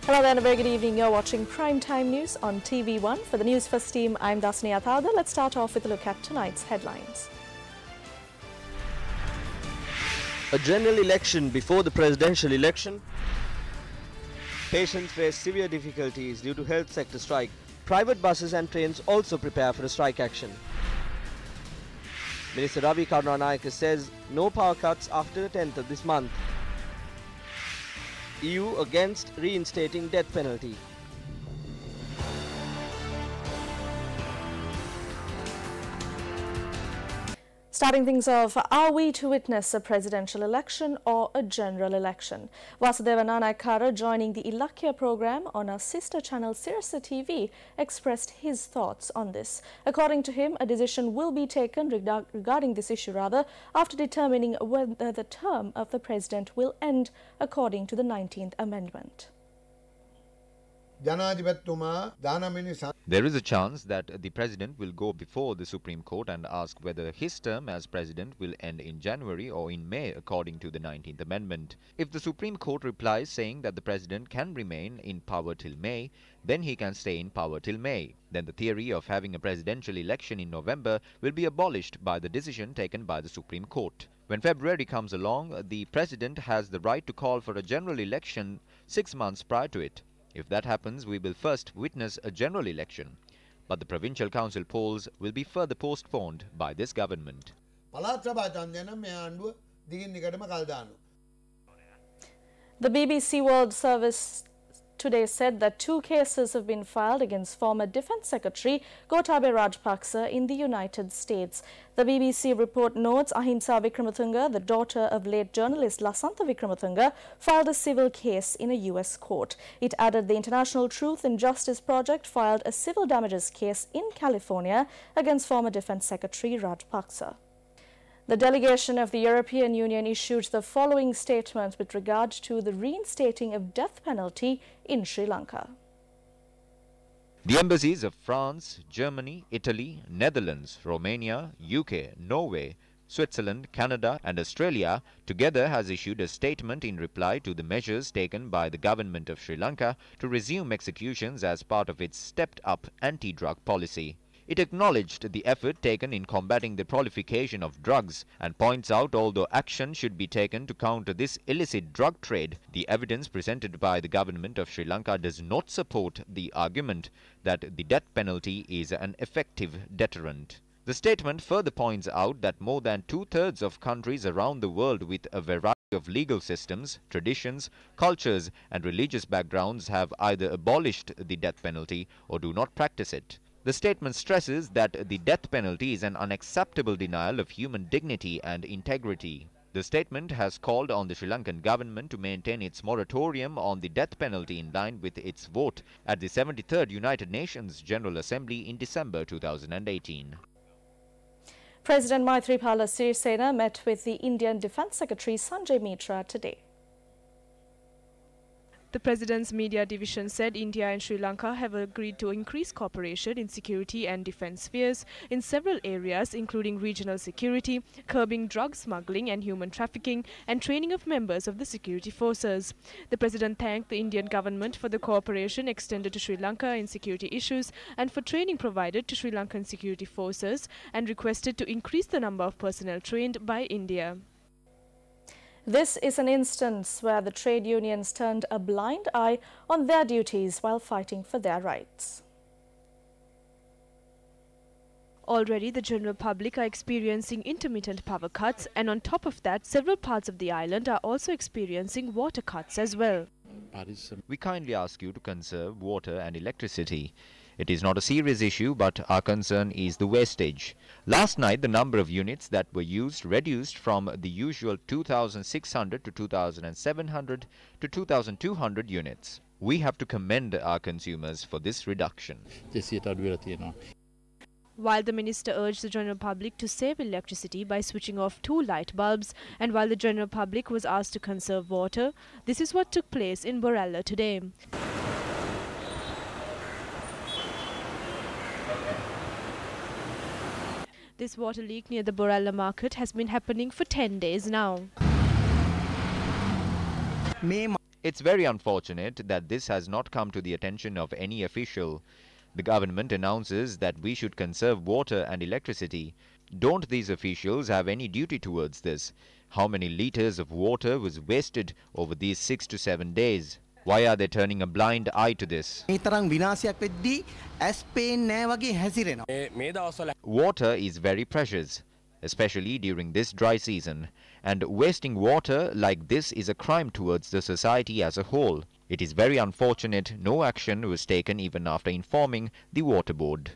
Hello there and a very good evening. You're watching Primetime News on TV1. For the Newsfirst team, I'm Dasni Athauda. Let's start off with a look at tonight's headlines. A general election before the presidential election. Patients face severe difficulties due to health sector strike. Private buses and trains also prepare for a strike action. Minister Ravi Karunanayake says no power cuts after the 10th of this month. EU against reinstating death penalty. Starting things off, are we to witness a presidential election or a general election? Vasudeva Nanayakkara, joining the Ilakya program on our sister channel Sirasa TV, expressed his thoughts on this. According to him, a decision will be taken regarding this issue after determining whether the term of the president will end according to the 19th Amendment. There is a chance that the president will go before the Supreme Court and ask whether his term as president will end in January or in May according to the 19th Amendment. If the Supreme Court replies saying that the president can remain in power till May, then he can stay in power till May. Then the theory of having a presidential election in November will be abolished by the decision taken by the Supreme Court. When February comes along, the president has the right to call for a general election 6 months prior to it. If that happens, we will first witness a general election. But the provincial council polls will be further postponed by this government. The BBC World Service today said that 2 cases have been filed against former Defence Secretary Gotabaya Rajapaksa in the United States. The BBC report notes Ahimsa Wickrematunge, the daughter of late journalist Lasantha Wickrematunge, filed a civil case in a US court. It added the International Truth and Justice Project filed a civil damages case in California against former Defence Secretary Rajapaksa. The delegation of the European Union issued the following statement with regard to the reinstating of death penalty in Sri Lanka. The embassies of France, Germany, Italy, Netherlands, Romania, UK, Norway, Switzerland, Canada and Australia together has issued a statement in reply to the measures taken by the government of Sri Lanka to resume executions as part of its stepped-up anti-drug policy. It acknowledged the effort taken in combating the proliferation of drugs and points out although action should be taken to counter this illicit drug trade, the evidence presented by the government of Sri Lanka does not support the argument that the death penalty is an effective deterrent. The statement further points out that more than 2/3 of countries around the world with a variety of legal systems, traditions, cultures and religious backgrounds have either abolished the death penalty or do not practice it. The statement stresses that the death penalty is an unacceptable denial of human dignity and integrity. The statement has called on the Sri Lankan government to maintain its moratorium on the death penalty in line with its vote at the 73rd United Nations General Assembly in December 2018. President Maithripala Sirisena met with the Indian Defence Secretary Sanjay Mitra today. The President's media division said India and Sri Lanka have agreed to increase cooperation in security and defence spheres in several areas including regional security, curbing drug smuggling and human trafficking and training of members of the security forces. The President thanked the Indian government for the cooperation extended to Sri Lanka in security issues and for training provided to Sri Lankan security forces and requested to increase the number of personnel trained by India. This is an instance where the trade unions turned a blind eye on their duties while fighting for their rights. Already the general public are experiencing intermittent power cuts, and on top of that, several parts of the island are also experiencing water cuts as well. We kindly ask you to conserve water and electricity. It is not a serious issue, but our concern is the wastage. Last night, the number of units that were used reduced from the usual 2,600 to 2,700 to 2,200 units. We have to commend our consumers for this reduction. While the minister urged the general public to save electricity by switching off 2 light bulbs, and while the general public was asked to conserve water, this is what took place in Borella today. This water leak near the Borella market has been happening for 10 days now. It's very unfortunate that this has not come to the attention of any official. The government announces that we should conserve water and electricity. Don't these officials have any duty towards this? How many liters of water was wasted over these 6 to 7 days? Why are they turning a blind eye to this? Water is very precious, especially during this dry season, and wasting water like this is a crime towards the society as a whole. It is very unfortunate no action was taken even after informing the water board.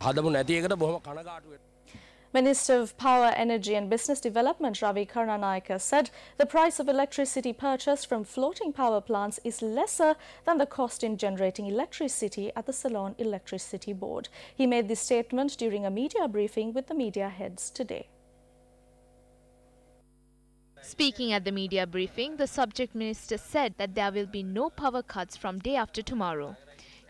Minister of Power, Energy and Business Development Ravi Karnanayaka said the price of electricity purchased from floating power plants is lesser than the cost in generating electricity at the Ceylon Electricity Board. He made this statement during a media briefing with the media heads today. Speaking at the media briefing, the subject minister said that there will be no power cuts from day after tomorrow.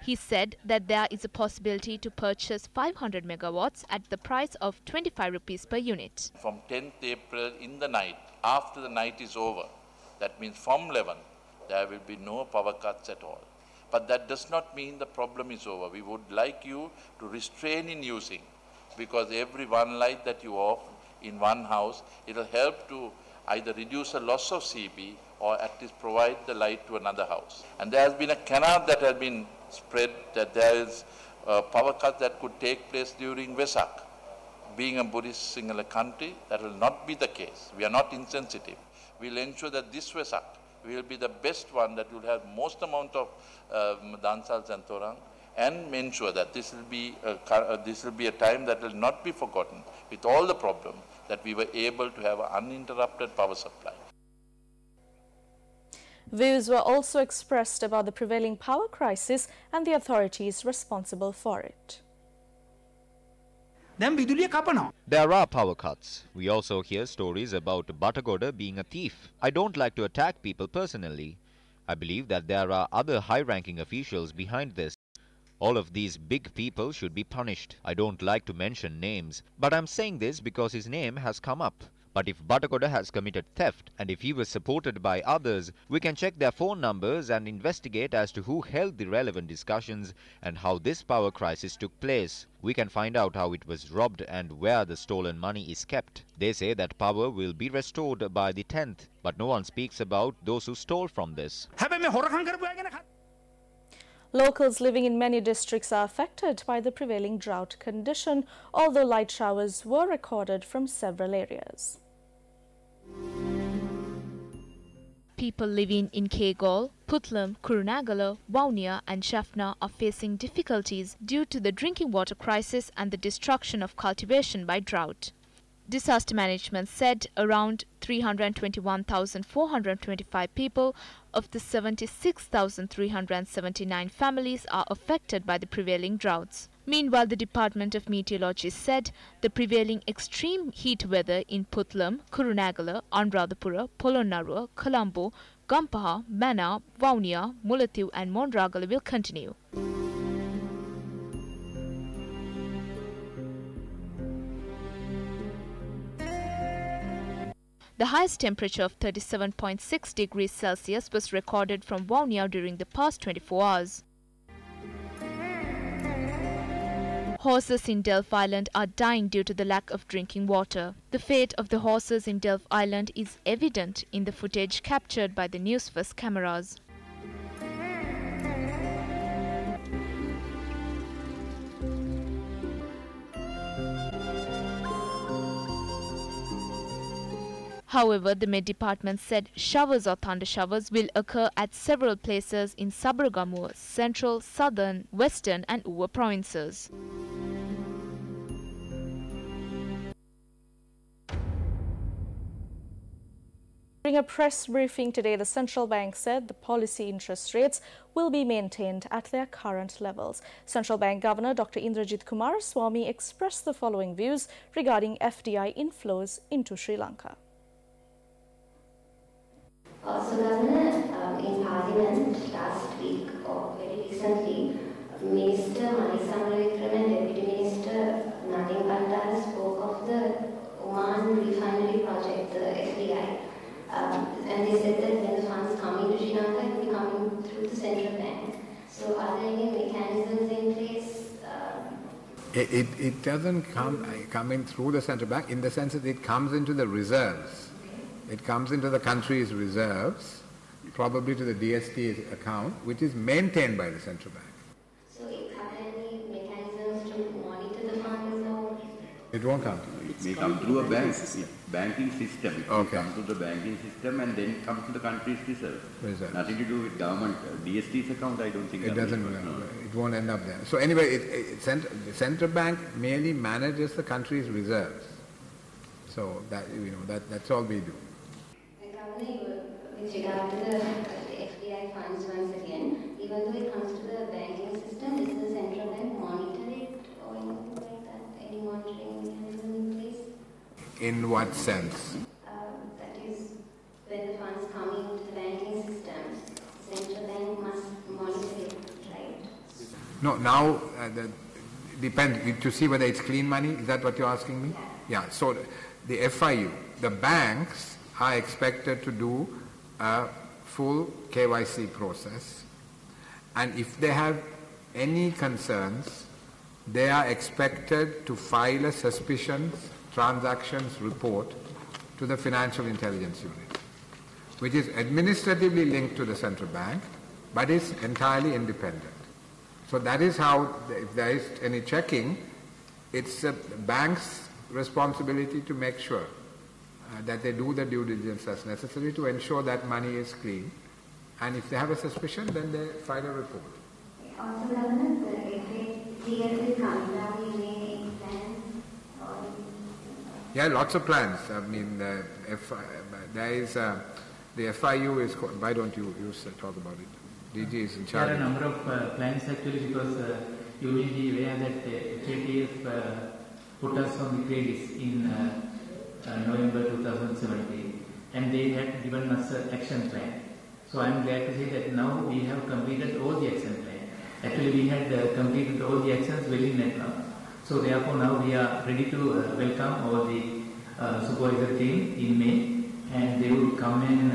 He said that there is a possibility to purchase 500 megawatts at the price of 25 rupees per unit. From 10th April in the night, after the night is over, that means from 11, there will be no power cuts at all. But that does not mean the problem is over. We would like you to restrain in using, because every one light that you off in one house, it will help to either reduce the loss of CB or at least provide the light to another house. And there has been a canard that has been spread that there is power cuts that could take place during Vesak. Being a Buddhist Sinhala country, that will not be the case. We are not insensitive. We will ensure that this Vesak will be the best one that will have most amount of Dansals and Torang, and ensure that this will be a time that will not be forgotten with all the problems that we were able to have an uninterrupted power supply. Views were also expressed about the prevailing power crisis and the authorities responsible for it. There are power cuts. We also hear stories about Batagoda being a thief. I don't like to attack people personally. I believe that there are other high-ranking officials behind this. All of these big people should be punished. I don't like to mention names, but I'm saying this because his name has come up. But if Batagoda has committed theft and if he was supported by others, we can check their phone numbers and investigate as to who held the relevant discussions and how this power crisis took place. We can find out how it was robbed and where the stolen money is kept. They say that power will be restored by the 10th, but no one speaks about those who stole from this. Locals living in many districts are affected by the prevailing drought condition, although light showers were recorded from several areas. People living in Kegol, Putlam, Kurunagala, Vaunia and Jaffna are facing difficulties due to the drinking water crisis and the destruction of cultivation by drought. Disaster management said around 321,425 people of the 76,379 families are affected by the prevailing droughts. Meanwhile, the Department of Meteorology said the prevailing extreme heat weather in Putlam, Kurunagala, Anuradhapura, Polonnaruwa, Colombo, Gampaha, Mana, Vaunia, Mullaitivu and Monragala will continue. The highest temperature of 37.6 degrees Celsius was recorded from Vaunia during the past 24 hours. Horses in Delf Island are dying due to the lack of drinking water. The fate of the horses in Delf Island is evident in the footage captured by the Newsfirst cameras. However, the Met Department said showers or thunder showers will occur at several places in Sabaragamuwa, Central, Southern, Western and Uva provinces. During a press briefing today, the central bank said the policy interest rates will be maintained at their current levels. Central Bank Governor Dr. Indrajit Kumaraswamy expressed the following views regarding FDI inflows into Sri Lanka. So, Governor, in Parliament last week or very recently, Minister Manisamaravikram and Deputy Minister Nadine Bandara spoke of the Oman refinery project, the FDI. And they said that when the funds come into Sri Lanka, it will be coming through the central bank. So are there any mechanisms in place? It doesn't come in through the central bank in the sense that it comes into the reserves. It comes into the country's reserves, probably to the DST account, which is maintained by the central bank. So are there any mechanisms to monitor the funds or? It won't come. It may come through a banking system. It will come to the banking system and then come to the country's reserve. Nothing to do with government. DST's account, I don't think. It doesn't. It won't end up there. So anyway, the central bank merely manages the country's reserves. So that that's all we do. Governor, with regard to the FDI funds once again, even though it comes to the banking system, does the central bank monitor it or anything like that? Any monitoring mechanism in place? In what sense? That is, when the funds come into the banking system, the central bank must monitor it, right? No, now depends to see whether it's clean money. Is that what you're asking me? Yeah. So the FIU, the banks are expected to do a full KYC process, and if they have any concerns, they are expected to file a suspicions transactions report to the Financial Intelligence Unit, which is administratively linked to the central bank, but is entirely independent. So that is how, if there is any checking, it's the bank's responsibility to make sure that they do the due diligence as necessary to ensure that money is clean. And if they have a suspicion, then they file a report. Also, Governor, if it comes down, we may plan or... Yeah, lots of plans. I mean, there is the FIU is. Why don't you talk about it? DG is in charge. There are a number of plans actually, because you may be aware that FATF put us on the grey list in November 2017, and they had given us an action plan. So I am glad to say that now we have completed all the action plan. Actually, we had completed all the actions well in advance. So therefore, now we are ready to welcome all the supervisor team in May, and they will come and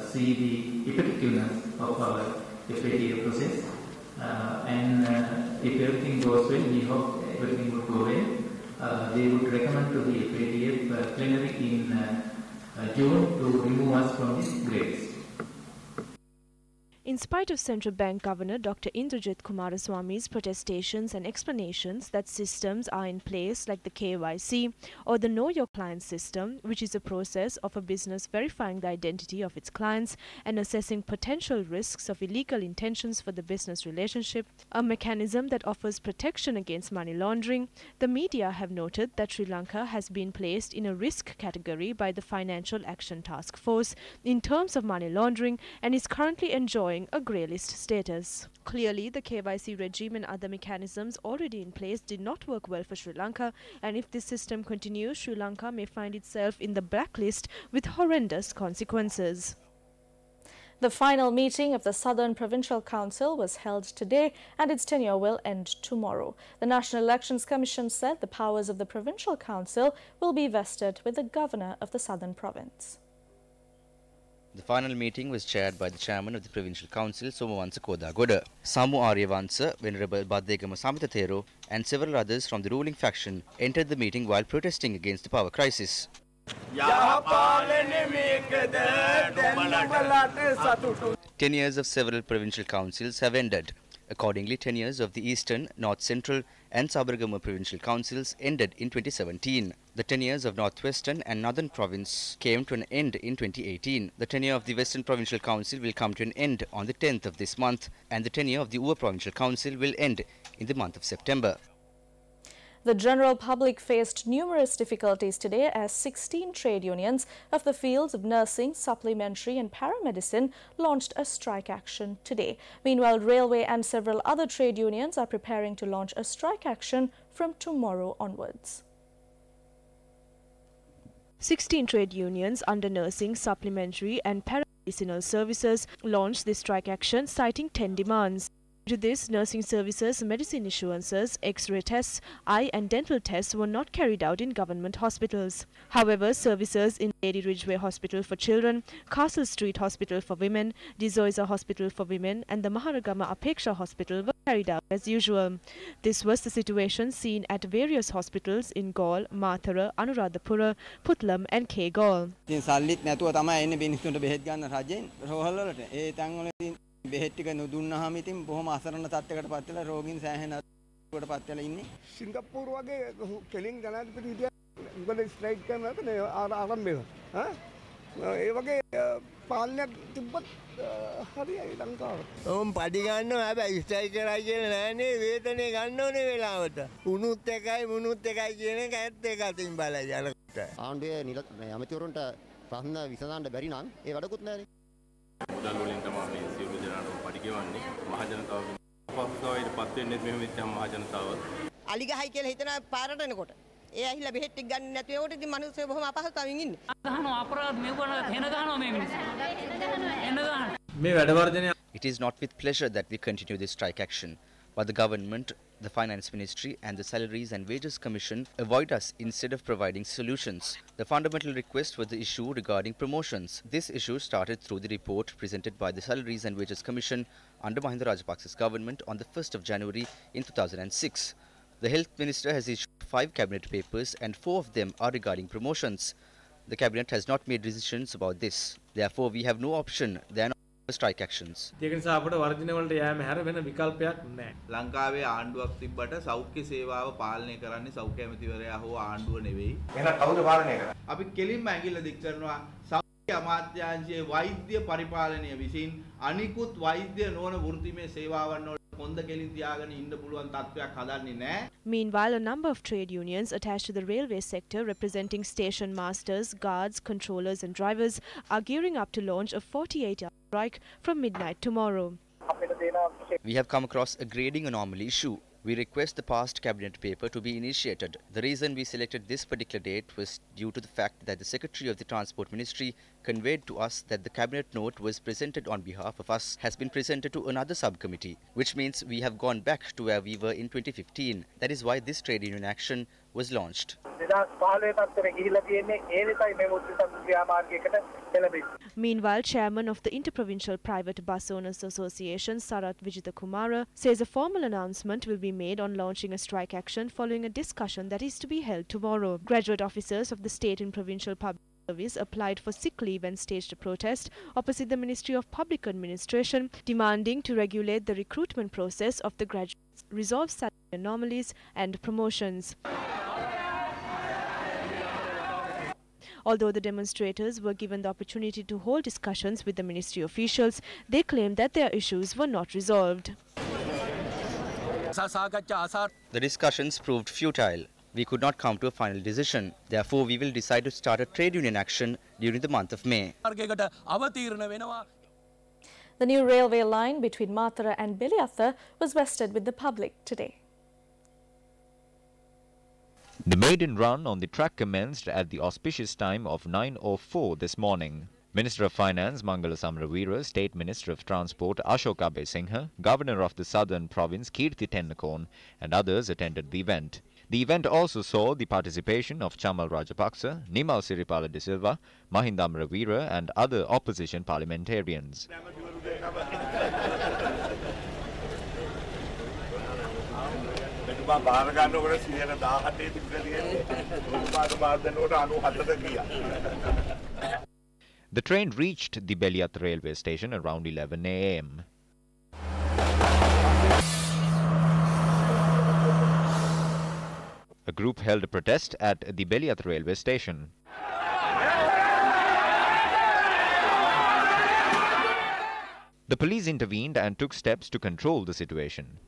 see the effectiveness of our FATF process. And if everything goes well, we hope everything will go well. They would recommend to the FATF plenary in June to remove us from the grades. In spite of Central Bank Governor Dr. Indrajit Kumaraswamy's protestations and explanations that systems are in place like the KYC or the Know Your Client system, which is a process of a business verifying the identity of its clients and assessing potential risks of illegal intentions for the business relationship, a mechanism that offers protection against money laundering, the media have noted that Sri Lanka has been placed in a risk category by the Financial Action Task Force in terms of money laundering and is currently enjoying a grey list status. Clearly, the KYC regime and other mechanisms already in place did not work well for Sri Lanka, and if this system continues, Sri Lanka may find itself in the blacklist with horrendous consequences. The final meeting of the Southern Provincial Council was held today and its tenure will end tomorrow. The National Elections Commission said the powers of the Provincial Council will be vested with the Governor of the Southern Province. The final meeting was chaired by the chairman of the Provincial Council, Somawansa Kodagoda. Samu Aryavansa, Venerable Badegama Samithathero and several others from the ruling faction entered the meeting while protesting against the power crisis. 10 years of several provincial councils have ended. Accordingly, 10 years of the Eastern, North Central and Sabaragama provincial councils ended in 2017. The 10 years of Northwestern and Northern Province came to an end in 2018. The tenure of the Western Provincial Council will come to an end on the 10th of this month, and the tenure of the Uva Provincial Council will end in the month of September. The general public faced numerous difficulties today as 16 trade unions of the fields of nursing, supplementary and paramedicine launched a strike action today. Meanwhile, railway and several other trade unions are preparing to launch a strike action from tomorrow onwards. 16 trade unions under nursing, supplementary and paramedicinal services launched this strike action citing 10 demands. Due to this, nursing services, medicine insurances, X-ray tests, eye and dental tests were not carried out in government hospitals. However, services in Lady Ridgeway Hospital for Children, Castle Street Hospital for Women, Dizoisa Hospital for Women and the Maharagama Apeksha Hospital were carried out as usual. This was the situation seen at various hospitals in Gaul, Mathura, Anuradhapura, Puttlam and K. Gaul. බෙහෙත් ටික නොදුන්නාම ඉතින් බොහොම අසරණ තත්යකට පත් වෙලා රෝගීන් සෑහෙන අතකට පත් වෙලා ඉන්නේ. සිංගප්පූරු වගේ කෙලින් ජනාධිපති හිටියා උගල ස්ට්‍රයික් කරනකොට ආරම්භ වෙනවා. ඒ වගේ පාලනයක් තිබ්බත් හරියයි ලංකාවට. ඕම් පඩි ගන්නවා හැබැයි ස්ට්‍රයික් කරයි කියලා නෑනේ වේතනේ ගන්න ඕනේ වෙලාවට. උණුත් එකයි මුණුත් එකයි කියන එක ඇත්ත එක අතින් බලයි යනකොට. ආණ්ඩුවේ ඇමතිවරුන්ට ප්‍රශ්න විසඳන්න බැරි නම් ඒ වැඩකුත් නෑනේ. මුදල් වලින් තමයි සියලු ජනතාව පඩි ගෙවන්නේ මහ ජනතාව අපහසුතාවයට පත් වෙන්නේ මෙහෙම වෙච්චාම මහ ජනතාව අලිගහයි කියලා හිතන පාරට එනකොට ඒ ඇහිලා බෙහෙත් ටික ගන්න නැතුව ඒකට ඉතින් මිනිස්සු බොහොම අපහසුතාවයෙන් ඉන්නේ ගහනවා අපරාධ මෙවන එන ගහනවා මේ මිනිස්සු එන ගහන මේ වැඩ වර්ධනය. It is not with pleasure that we continue this strike action, but the government, the Finance Ministry and the Salaries and Wages Commission avoid us instead of providing solutions. The fundamental request was the issue regarding promotions. This issue started through the report presented by the Salaries and Wages Commission under Mahinda Rajapaksa's government on the 1st of January in 2006. The Health Minister has issued 5 cabinet papers and 4 of them are regarding promotions. The cabinet has not made decisions about this. Therefore, we have no option than strike actions. ඒක නිසා අපිට වර්ධනය වලට යෑම හැර වෙන විකල්පයක් නැහැ. ලංකාවේ ආණ්ඩුවක් තිබ්බට සෞඛ්‍ය සේවාව පාලනය කරන්නේ සෞඛ්‍ය ඇමතිවරයා හෝ ආණ්ඩුව නෙවෙයි. එහෙනම් කවුද පාලනය කරන්නේ? අපි කෙලින්ම ඇඟිල්ල දික් කරනවා සෞඛ්‍ය අමාත්‍යාංශයේ වෛද්‍ය පරිපාලනය විසින් අනිකුත් වෛද්‍ය නොවන වෘත්තිමය සේවාවන් වල කොන්ද කෙලින් තියාගෙන ඉන්න පුළුවන් තත්ත්වයක් හදන්නේ නැහැ. Meanwhile, a number of trade unions attached to the railway sector representing station masters, guards, controllers and drivers are gearing up to launch a 48-hour strike from midnight tomorrow. We have come across a grading anomaly issue. We request the past cabinet paper to be initiated. The reason we selected this particular date was due to the fact that the Secretary of the Transport Ministry conveyed to us that the cabinet note was presented on behalf of us has been presented to another subcommittee, which means we have gone back to where we were in 2015. That is why this trade union action was launched. Meanwhile, chairman of the Interprovincial Private Bus Owners Association, Sarat Vijitakumara, says a formal announcement will be made on launching a strike action following a discussion that is to be held tomorrow. Graduate officers of the state and provincial public service applied for sick leave and staged a protest opposite the Ministry of Public Administration, demanding to regulate the recruitment process of the graduates, resolve salary anomalies and promotions. Although the demonstrators were given the opportunity to hold discussions with the ministry officials, they claimed that their issues were not resolved. The discussions proved futile. We could not come to a final decision. Therefore, we will decide to start a trade union action during the month of May. The new railway line between Mathura and Beliatha was vested with the public today. The maiden run on the track commenced at the auspicious time of 9:04 this morning. Minister of Finance Mangala Samaraweera, State Minister of Transport Ashok Abe Singha, Governor of the Southern Province Kirti Tennakon and others attended the event. The event also saw the participation of Chamal Rajapaksa, Nimal Siripala de Silva, Mahinda Amaraweera and other opposition parliamentarians. The train reached the Beliatha railway station around 11 a.m. A group held a protest at the Beliatha railway station. The police intervened and took steps to control the situation.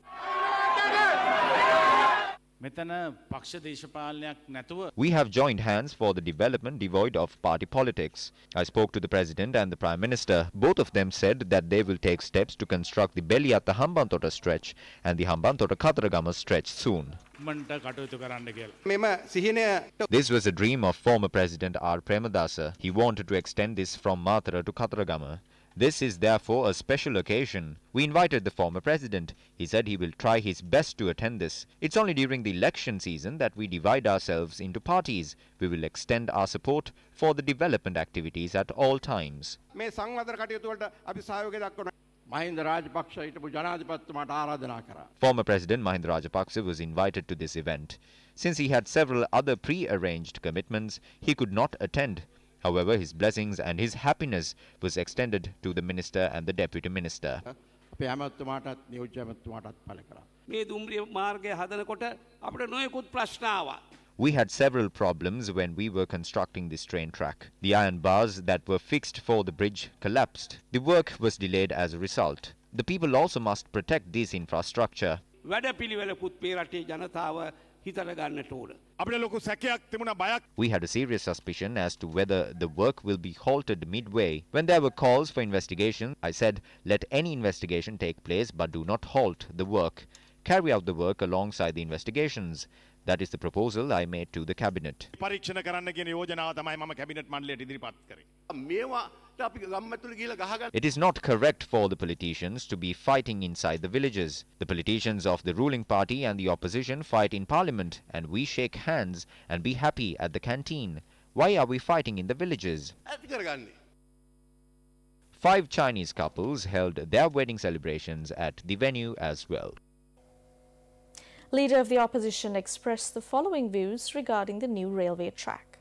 We have joined hands for the development devoid of party politics. I spoke to the President and the Prime Minister. Both of them said that they will take steps to construct the Beliatha Hambantota stretch and the Hambantota Kataragama stretch soon. This was a dream of former President R. Premadasa. He wanted to extend this from Mathura to Kataragama. This is therefore a special occasion. We invited the former president. He said he will try his best to attend this. It's only during the election season that we divide ourselves into parties. We will extend our support for the development activities at all times. Former President Mahinda Rajapaksa was invited to this event. Since he had several other pre-arranged commitments, he could not attend. However, his blessings and his happiness was extended to the minister and the deputy minister. We had several problems when we were constructing this train track. The iron bars that were fixed for the bridge collapsed. The work was delayed as a result. The people also must protect this infrastructure. We had a serious suspicion as to whether the work will be halted midway. When there were calls for investigation, I said, let any investigation take place but do not halt the work. Carry out the work alongside the investigations. That is the proposal I made to the cabinet. It is not correct for the politicians to be fighting inside the villages. The politicians of the ruling party and the opposition fight in parliament, and we shake hands and be happy at the canteen. Why are we fighting in the villages? 5 Chinese couples held their wedding celebrations at the venue as well. Leader of the opposition expressed the following views regarding the new railway track.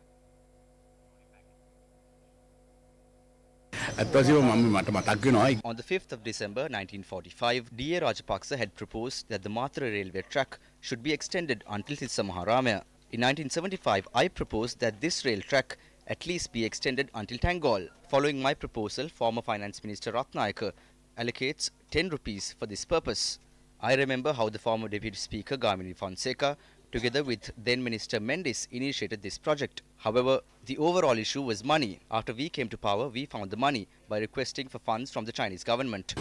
On the 5th of December 1945, D.A. Rajapaksa had proposed that the Mathura railway track should be extended until Tissamaharama. In 1975, I proposed that this rail track at least be extended until Tangol. Following my proposal, former Finance Minister Ratnayaka allocates 10 rupees for this purpose. I remember how the former Deputy Speaker Gamini Fonseca, together with then Minister Mendes, initiated this project. However, the overall issue was money. After we came to power, we found the money by requesting for funds from the Chinese government.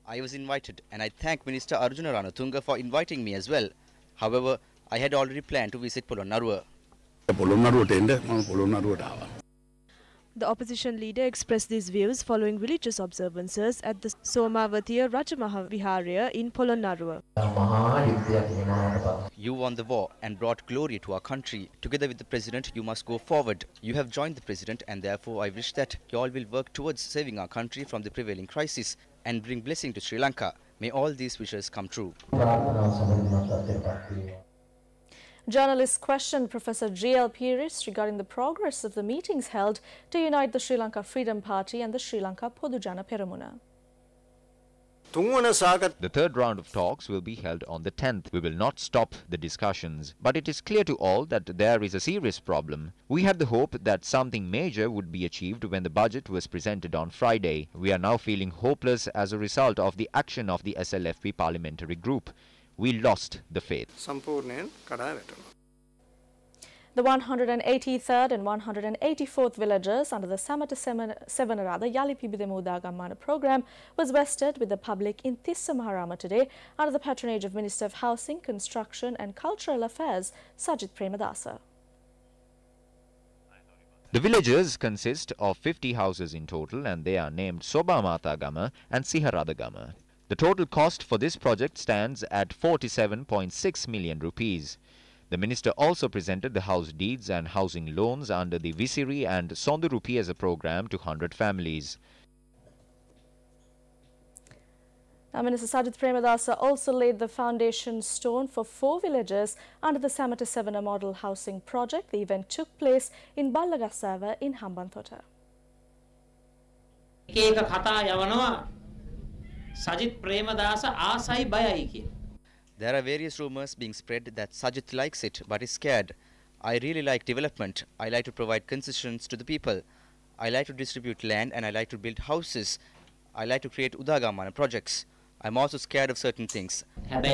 I was invited, and I thank Minister Arjuna Ranatunga for inviting me as well. However, I had already planned to visit Polonnaruwa. The opposition leader expressed these views following religious observances at the Somavatiya Rajamahaviharya in Polonnaruwa. You won the war and brought glory to our country. Together with the President, you must go forward. You have joined the President, and therefore I wish that you all will work towards saving our country from the prevailing crisis and bring blessing to Sri Lanka. May all these wishes come true. Journalists questioned Professor G.L. Peiris regarding the progress of the meetings held to unite the Sri Lanka Freedom Party and the Sri Lanka Podujana Peramuna. The third round of talks will be held on the 10th. We will not stop the discussions, but it is clear to all that there is a serious problem. We had the hope that something major would be achieved when the budget was presented on Friday. We are now feeling hopeless as a result of the action of the SLFP parliamentary group. We lost the faith. The 183rd and 184th villagers under the Samata Sevanarada Yali Pibidemu Udagamana program was vested with the public in Tissamaharama today under the patronage of Minister of Housing, Construction and Cultural Affairs, Sajit Premadasa. The villages consist of 50 houses in total, and they are named Sobamata Gama and Siharada Gama. The total cost for this project stands at 47.6 million rupees. The minister also presented the house deeds and housing loans under the Visiri and Sondurupi as a program to 100 families. Now, Minister Sajit Premadasa also laid the foundation stone for 4 villages under the Samata Sevana model housing project. The event took place in Ballagassava in Hambantota. Sajit Premadasa asai bayai kiya. There are various rumours being spread that Sajit likes it but is scared. I really like development. I like to provide concessions to the people. I like to distribute land and I like to build houses. I like to create Udagamana projects. I'm also scared of certain things. I'm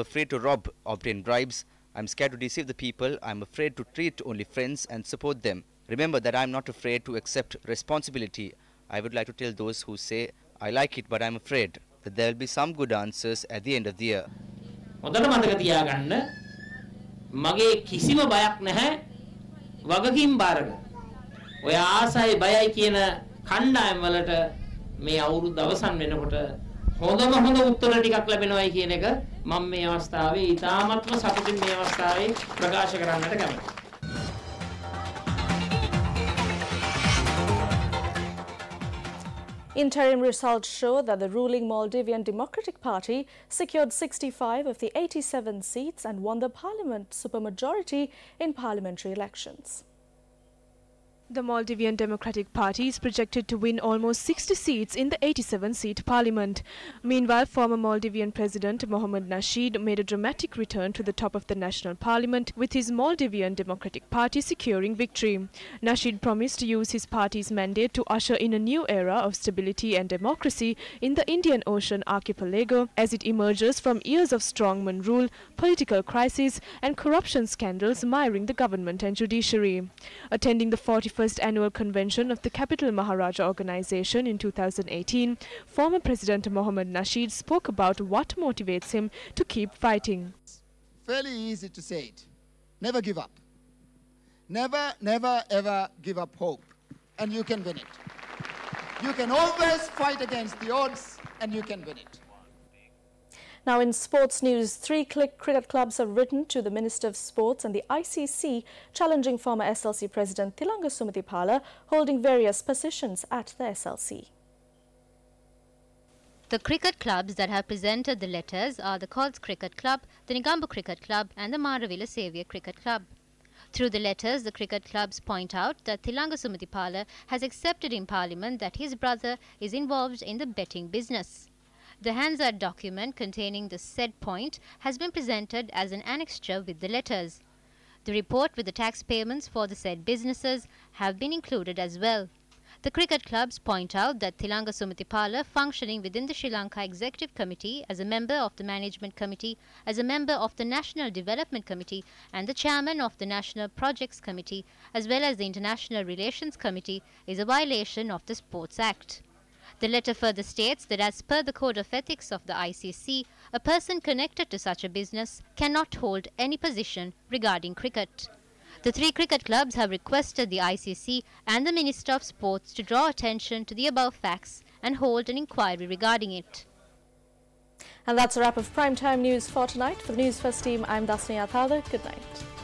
afraid to rob, obtain bribes. I'm scared to deceive the people. I'm afraid to treat only friends and support them. Remember that I'm not afraid to accept responsibility. I would like to tell those who say, I like it but I'm afraid, that there will be some good answers at the end of the year. මගේ කිසිම බයක් නැහැ වගකීම් බාරගන්න. ඔය ආසයි බයයි කියන කණ්ඩායම් වලට මේ අවුරුද්ද අවසන් වෙනකොට හොඳම හොඳ උත්තර ටිකක් ලැබෙනවායි කියන එක මම මේ අවස්ථාවේ ඉතාමත්ම සතුටින් මේ අවස්ථාවේ ප්‍රකාශ කරන්නට කැමතියි. Interim results show that the ruling Maldivian Democratic Party secured 65 of the 87 seats and won the parliament supermajority in parliamentary elections. The Maldivian Democratic Party is projected to win almost 60 seats in the 87-seat parliament. Meanwhile, former Maldivian President Mohamed Nasheed made a dramatic return to the top of the national parliament, with his Maldivian Democratic Party securing victory. Nasheed promised to use his party's mandate to usher in a new era of stability and democracy in the Indian Ocean archipelago as it emerges from years of strongman rule, political crisis and corruption scandals miring the government and judiciary. Attending the 41st annual convention of the Capital Maharaja organization in 2018, former President Mohamed Nasheed spoke about what motivates him to keep fighting. Fairly easy to say it. Never give up. Never, never, ever give up hope. And you can win it. You can always fight against the odds and you can win it. Now in sports news, 3 cricket clubs have written to the Minister of Sports and the ICC challenging former SLC President Thilanga Sumathipala, holding various positions at the SLC. The cricket clubs that have presented the letters are the Colts Cricket Club, the Negombo Cricket Club and the Maravilla Saviour Cricket Club. Through the letters, the cricket clubs point out that Thilanga Sumathipala has accepted in Parliament that his brother is involved in the betting business. The Hansard document containing the said point has been presented as an annexure with the letters. The report with the tax payments for the said businesses have been included as well. The cricket clubs point out that Thilanga Sumathipala, functioning within the Sri Lanka Executive Committee as a member of the Management Committee, as a member of the National Development Committee and the chairman of the National Projects Committee as well as the International Relations Committee, is a violation of the Sports Act. The letter further states that as per the Code of Ethics of the ICC, a person connected to such a business cannot hold any position regarding cricket. The 3 cricket clubs have requested the ICC and the Minister of Sports to draw attention to the above facts and hold an inquiry regarding it. And that's a wrap of Primetime News for tonight. For the News First team, I'm Dasni Athada. Good night.